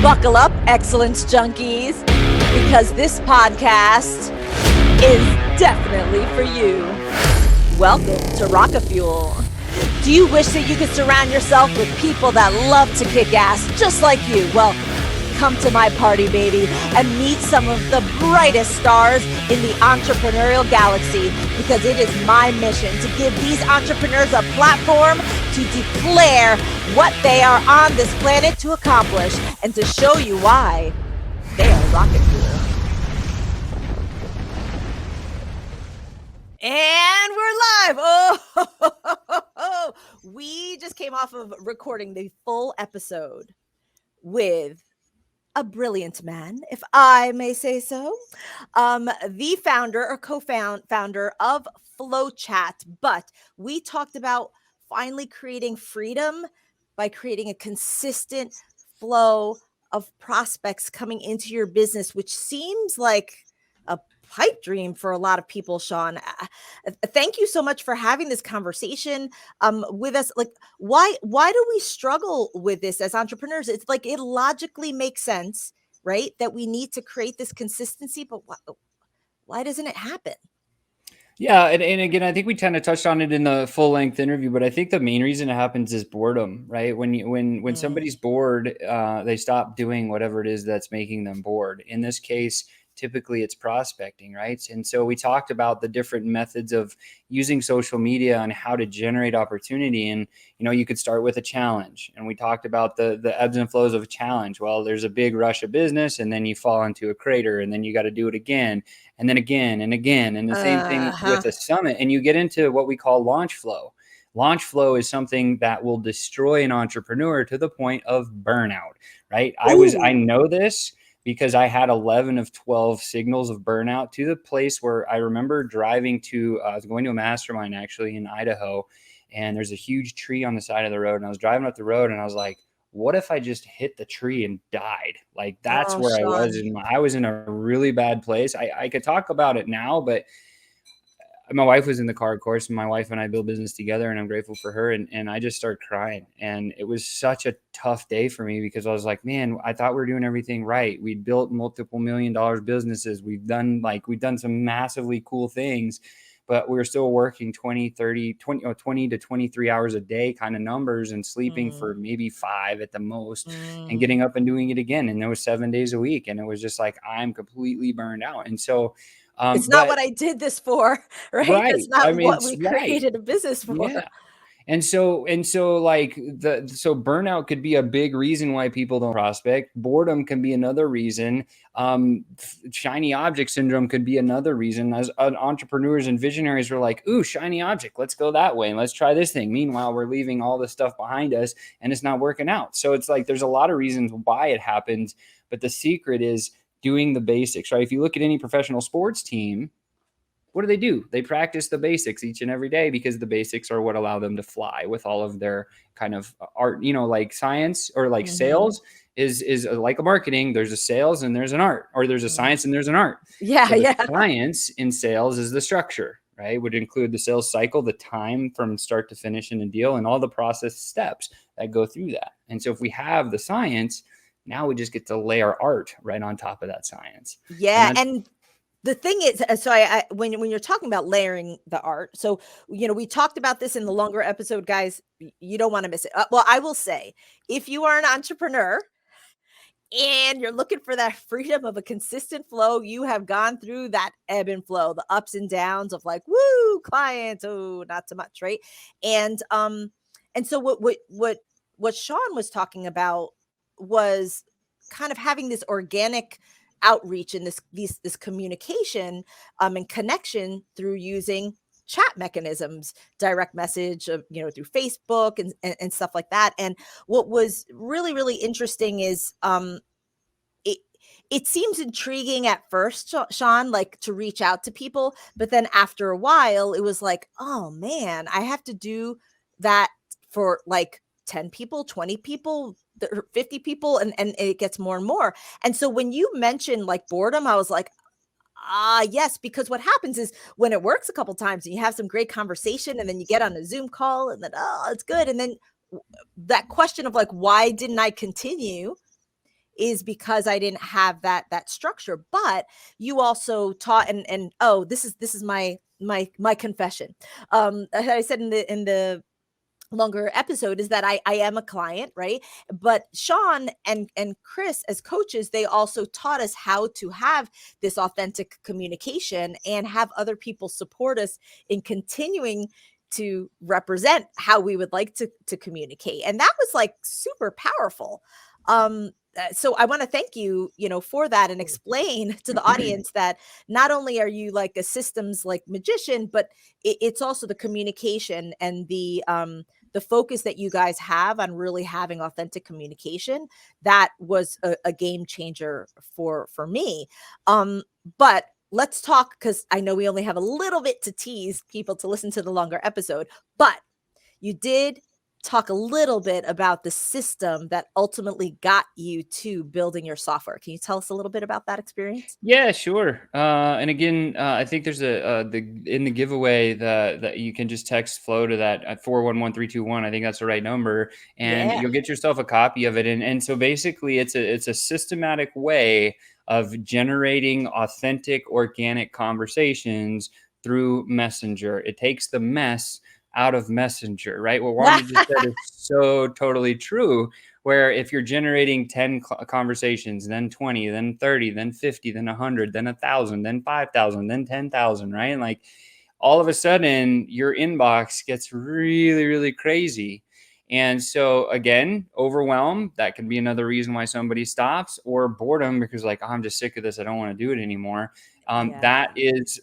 Buckle up, excellence junkies, because this podcast is definitely for you. Welcome to Rocket Fuel. Do you wish that you could surround yourself with people that love to kick ass just like you? Well, come to my party, baby, and meet some of the brightest stars in the entrepreneurial galaxy, because it is my mission to give these entrepreneurs a platform to declare what they are on this planet to accomplish and to show you why they are rocket fuel. And we're live. Oh, we just came off of recording the full episode with a brilliant man, if I may say so, the founder or co-founder of Flowchat. But we talked about finally creating freedom by creating a consistent flow of prospects coming into your business, which seems like a pipe dream for a lot of people. Sean, thank you so much for having this conversation with us. Like, why do we struggle with this as entrepreneurs? It's like, it logically makes sense, right, that we need to create this consistency, but why doesn't it happen? Yeah, and again, I think we kind of touched on it in the full length interview, but I think the main reason it happens is boredom, right? When somebody's bored, they stop doing whatever it is that's making them bored. In this case, typically it's prospecting, right? And so we talked about the different methods of using social media and how to generate opportunity. And, you could start with a challenge. And we talked about the ebbs and flows of a challenge. Well, there's a big rush of business and then you fall into a crater and then you got to do it again and then again and again. And the same thing with a summit. And you get into what we call launch flow. Launch flow is something that will destroy an entrepreneur to the point of burnout, right? I know this because I had 11 of 12 signals of burnout, to the place where I remember driving I was going to a mastermind actually in Idaho, and there's a huge tree on the side of the road. And I was driving up the road and I was like, what if I just hit the tree and died? Like, that's where Sean. I was in a really bad place. I could talk about it now, but my wife was in the car, of course, and my wife and I build business together, and I'm grateful for her. And I just started crying. And it was such a tough day for me because I was like, man, I thought we were doing everything right. We'd built multiple $1 million businesses. We've done some massively cool things, but we were still working 20 to 23 hours a day kind of numbers, and sleeping for maybe 5 at the most, and getting up and doing it again. And there was 7 days a week. And it was just like, I'm completely burned out. And so, it's not what I did this for, right? It's not what we created a business for. Yeah. And so burnout could be a big reason why people don't prospect. Boredom can be another reason. Shiny object syndrome could be another reason. As entrepreneurs and visionaries were like, ooh, shiny object, let's go that way and let's try this thing. Meanwhile, we're leaving all this stuff behind us and it's not working out. So it's like, there's a lot of reasons why it happens, but the secret is doing the basics, right? If you look at any professional sports team, what do? They practice the basics each and every day, because the basics are what allow them to fly with all of their kind of art, like science or like sales is like a marketing. There's a sales and there's an art, or there's a science and there's an art. The science in sales is the structure, right? Would include the sales cycle, the time from start to finish in a deal, and all the process steps that go through that. And so if we have the science, now we just get to lay our art right on top of that science. Yeah. And the thing is, so when you're talking about layering the art, so, we talked about this in the longer episode, guys, you don't want to miss it. Well, I will say, if you are an entrepreneur and you're looking for that freedom of a consistent flow, you have gone through that ebb and flow, the ups and downs of like, woo, clients, oh, not so much. Right. And so what Sean was talking about was kind of having this organic outreach and this communication and connection through using chat mechanisms, direct message of, through Facebook and stuff like that. And what was really, really interesting is it seems intriguing at first, Sean, like to reach out to people, but then after a while it was like, oh man, I have to do that for like 10 people, 20 people, 50 people, and it gets more and more. And so when you mentioned like boredom, I was like, yes, because what happens is when it works a couple times and you have some great conversation and then you get on a Zoom call and then, it's good. And then that question of like, why didn't I continue is because I didn't have that structure. But you also taught, and oh, this is my confession. I said in the longer episode is that I am a client, right? But Sean and Chris as coaches, they also taught us how to have this authentic communication and have other people support us in continuing to represent how we would like to communicate. And that was like super powerful. So I want to thank you, for that, and explain to the audience that not only are you like a systems like magician, but it's also the communication and the focus that you guys have on really having authentic communication. That was a game changer for me. But let's talk, because I know we only have a little bit to tease people to listen to the longer episode, but you did talk a little bit about the system that ultimately got you to building your software. Can you tell us a little bit about that experience? Yeah, sure. And again, I think there's in the giveaway that you can just text Flow to that at 411321. I think that's the right number, and Yeah. you'll get yourself a copy of it. And so basically, it's a systematic way of generating authentic, organic conversations through Messenger. It takes the mess out of Messenger, right? What Wanda just said is so totally true, where if you're generating 10 conversations, then 20, then 30, then 50, then 100, then 1,000, then 5,000, then 10,000, right? And like all of a sudden your inbox gets really, really crazy. And so again, overwhelm, that could be another reason why somebody stops, or boredom because like, oh, I'm just sick of this. I don't want to do it anymore. That Yeah. is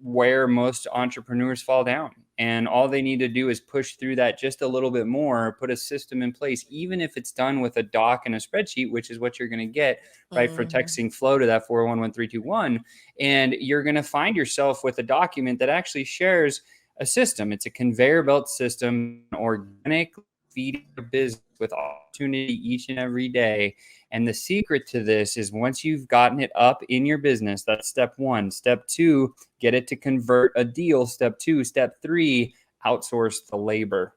where most entrepreneurs fall down. And all they need to do is push through that just a little bit more, put a system in place, even if it's done with a doc and a spreadsheet, which is what you're going to get, right, for Mhm. texting Flow to that 411321. And you're going to find yourself with a document that actually shares a system. It's a conveyor belt system, organic feeding your business with opportunity each and every day. And the secret to this is once you've gotten it up in your business, that's step one. Step two, get it to convert a deal. Step two. Step three, outsource the labor,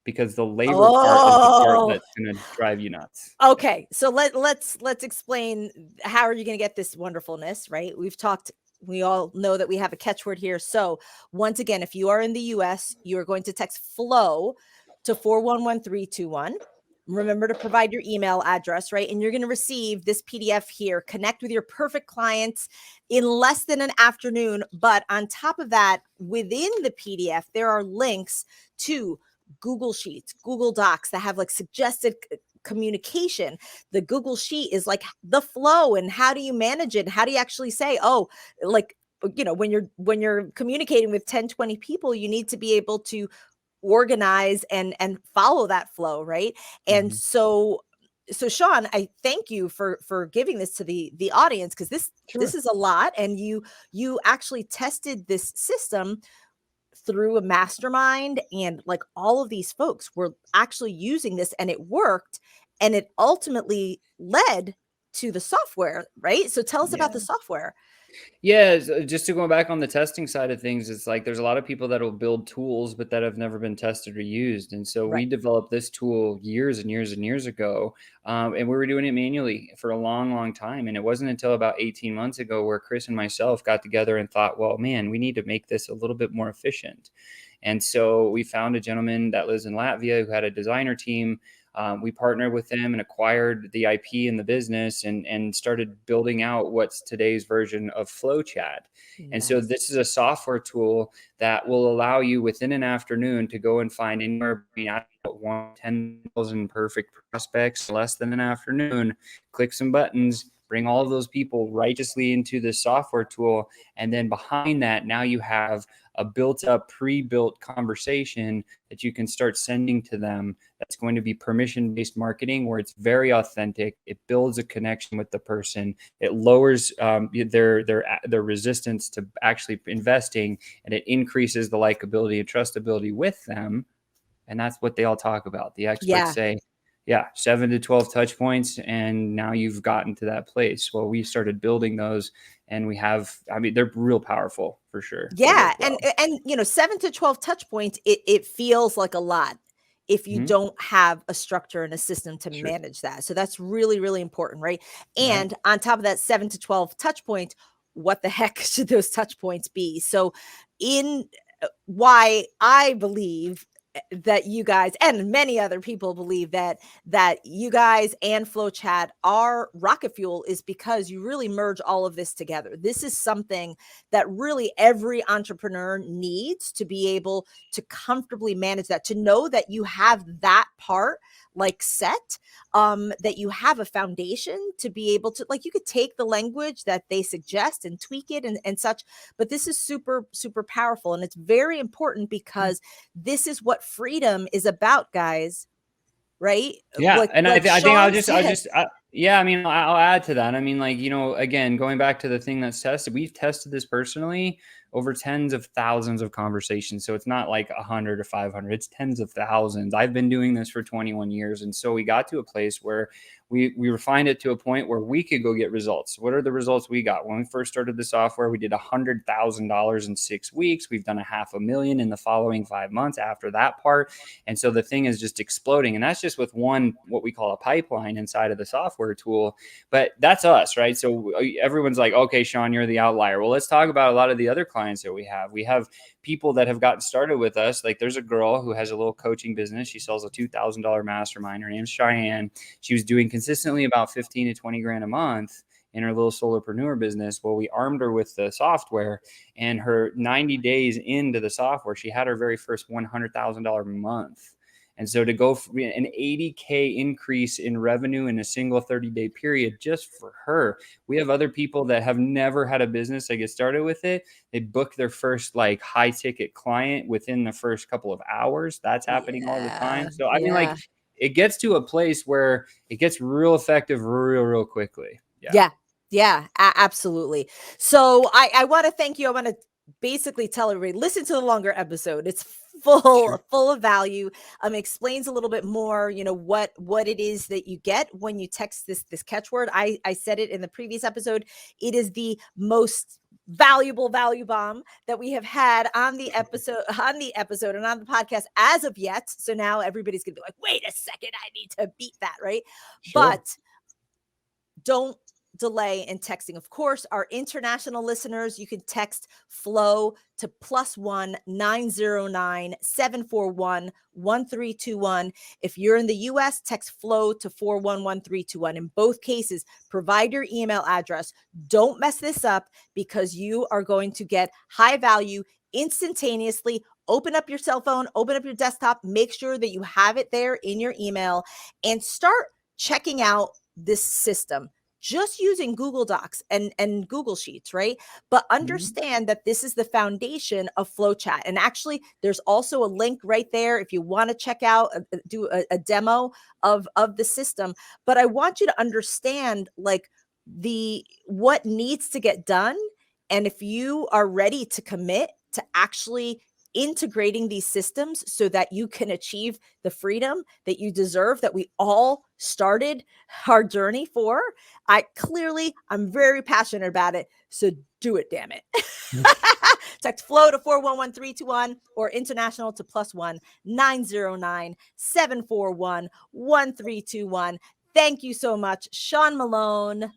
because the labor part is the part Oh, that's going to drive you nuts. okay. So let's explain, how are you going to get this wonderfulness, right? We all know that we have a catchword here. So once again, if you are in the US, you are going to text flow to 411321. Remember to provide your email address, right? And you're going to receive this PDF here. Connect with your perfect clients in less than an afternoon. But on top of that, within the PDF, there are links to Google Sheets, Google Docs that have like suggested communication. The Google Sheet is like the flow, and how do you manage it? How do you actually say, oh, like, when you're communicating with 10, 20 people, you need to be able to organize and follow that flow, right? And Mm-hmm. so Sean, I thank you for giving this to the audience, because this Sure. is a lot, and you actually tested this system through a mastermind, and like all of these folks were actually using this and it worked, and it ultimately led to the software, right? So tell us about the Yeah. software. Yeah, just to go back on the testing side of things, it's like there's a lot of people that will build tools, but that have never been tested or used. And so we Right. developed this tool years and years and years ago. And we were doing it manually for a long, long time. And it wasn't until about 18 months ago where Chris and myself got together and thought, well, man, we need to make this a little bit more efficient. And so we found a gentleman that lives in Latvia who had a designer team. We partnered with them and acquired the IP in the business, and started building out what's today's version of Flowchat. And so Yes. this is a software tool that will allow you within an afternoon to go and find anywhere between 10,000 perfect prospects in less than an afternoon, click some buttons, bring all of those people righteously into the software tool. And then behind that, now you have a built up, pre-built conversation that you can start sending to them. That's going to be permission-based marketing, where it's very authentic. It builds a connection with the person. It lowers their resistance to actually investing, and it increases the likability and trustability with them. And that's what they all talk about. The experts Yeah. say, yeah, 7 to 12 touch points, and now you've gotten to that place. Well, we started building those, and we have, I mean, they're real powerful for sure. They Yeah, work well. and 7 to 12 touch points, it feels like a lot. if you Mhm. don't have a structure and a system to Sure. manage that. So that's really, really important, right? Right. And on top of that 7 to 12 touch points, what the heck should those touch points be? So in why I believe that you guys and many other people believe that you guys and Flowchat are rocket fuel is because you really merge all of this together. This is something that really every entrepreneur needs to be able to comfortably manage that, to know that you have that part like set, that you have a foundation to be able to, like, you could take the language that they suggest and tweak it and such, but this is super, super powerful. And it's very important because this is what freedom is about, guys. Right? Yeah, and Like I think Sean said. yeah, I mean, I'll add to that. I mean, like, again, going back to the thing that's tested, we've tested this personally over tens of thousands of conversations. So it's not like 100 or 500, it's tens of thousands. I've been doing this for 21 years. And so we got to a place where we refined it to a point where we could go get results. What are the results we got? When we first started the software, we did $100,000 in 6 weeks. We've done $500,000 in the following 5 months after that part. And so the thing is just exploding. And that's just with one, what we call a pipeline inside of the software tool. But that's us, right? So everyone's like, okay, Sean, you're the outlier. Well, let's talk about a lot of the other clients that we have. We have people that have gotten started with us. Like, there's a girl who has a little coaching business. She sells a $2,000 mastermind. Her name's Cheyenne. She was doing consistently about 15 to 20 grand a month in her little solopreneur business. Well, we armed her with the software, and her 90 days into the software, she had her very first $100,000 month. And so to go for an 80K increase in revenue in a single 30-day period just for her. We have other people that have never had a business that get started with it. They book their first like high ticket client within the first couple of hours. That's happening all the time. So I mean, like, Yeah. it gets to a place where it gets real effective real quickly. Yeah. Yeah, absolutely. So I want to thank you. I want to basically tell everybody, listen to the longer episode. It's Sure. full of value. Explains a little bit more, what it is that you get when you text this catchword. I said it in the previous episode. It is the most valuable value bomb that we have had on the episode and on the podcast as of yet. So now everybody's gonna be like, wait a second, I need to beat that, right? Sure. But don't delay in texting. Of course, our international listeners, you can text Flow to +1 909 741 1321. If you're in the US, text Flow to 411321. In both cases, provide your email address. Don't mess this up because you are going to get high value instantaneously. Open up your cell phone, open up your desktop, make sure that you have it there in your email, and start checking out this system just using Google Docs and Google Sheets, right? But understand that this is the foundation of Flowchat. And actually, there's also a link right there if you want to check out, do a demo of the system. But I want you to understand like what needs to get done. And if you are ready to commit to actually integrating these systems so that you can achieve the freedom that you deserve, that we all started our journey for. I'm very passionate about it. So do it, damn it. Text Flow to 411321 or international to +1 909 741 1321. Thank you so much, Sean Malone.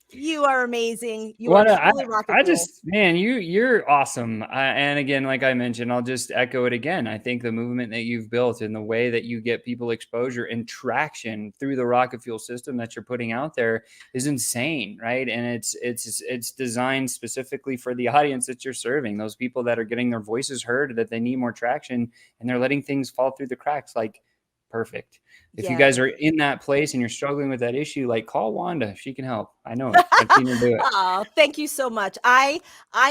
You are amazing. You are Well, truly rocket I fuel. just, man, you're awesome. And again, like I mentioned, I'll just echo it again. I think the movement that you've built and the way that you get people exposure and traction through the rocket fuel system that you're putting out there is insane, right? And it's designed specifically for the audience that you're serving. Those people that are getting their voices heard, that they need more traction, and they're letting things fall through the cracks. Like, perfect. If you Yeah. guys are in that place and you're struggling with that issue, like, call Wanda. She can help. I know it. I've seen her do it. Oh, thank you so much. I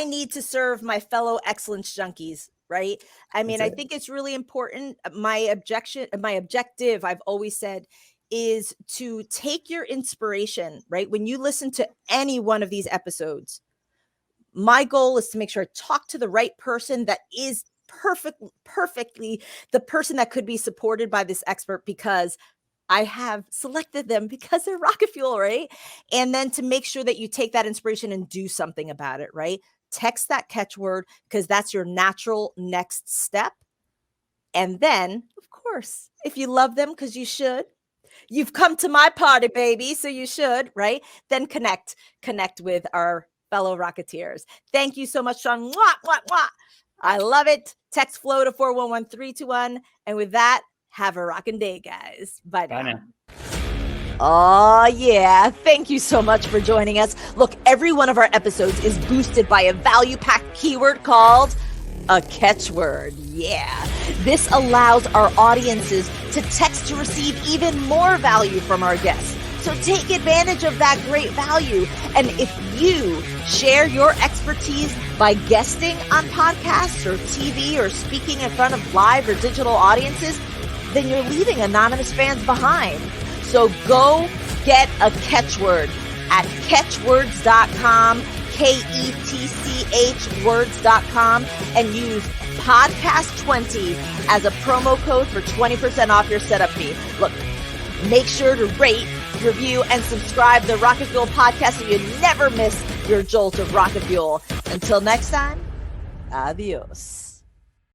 need to serve my fellow excellence junkies, right? I mean, That's I it. think it's really important. My objective, I've always said, is to take your inspiration, right? When you listen to any one of these episodes, my goal is to make sure I talk to the right person that is perfectly the person that could be supported by this expert, because I have selected them because they're rocket fuel, right? And then to make sure that you take that inspiration and do something about it, right? Text that catchword because that's your natural next step. And then, of course, if you love them, because you should, you've come to my party, baby, so you should, right? Then connect with our fellow Rocketeers. Thank you so much, Sean. Mwah, mwah, mwah. I love it. Text Flow to 411-321. And with that, have a rockin' day, guys. Bye now. Oh, yeah. Thank you so much for joining us. Look, every one of our episodes is boosted by a value-packed keyword called a catchword. Yeah. This allows our audiences to text to receive even more value from our guests. So take advantage of that great value. And if you share your expertise by guesting on podcasts or TV or speaking in front of live or digital audiences, then you're leaving anonymous fans behind. So go get a catchword at catchwords.com, KETCH words.com, and use podcast20 as a promo code for 20% off your setup fee. Look, make sure to rate, review, and subscribe to the Rocket Fuel podcast so you never miss your jolt of rocket fuel. Until next time, adios.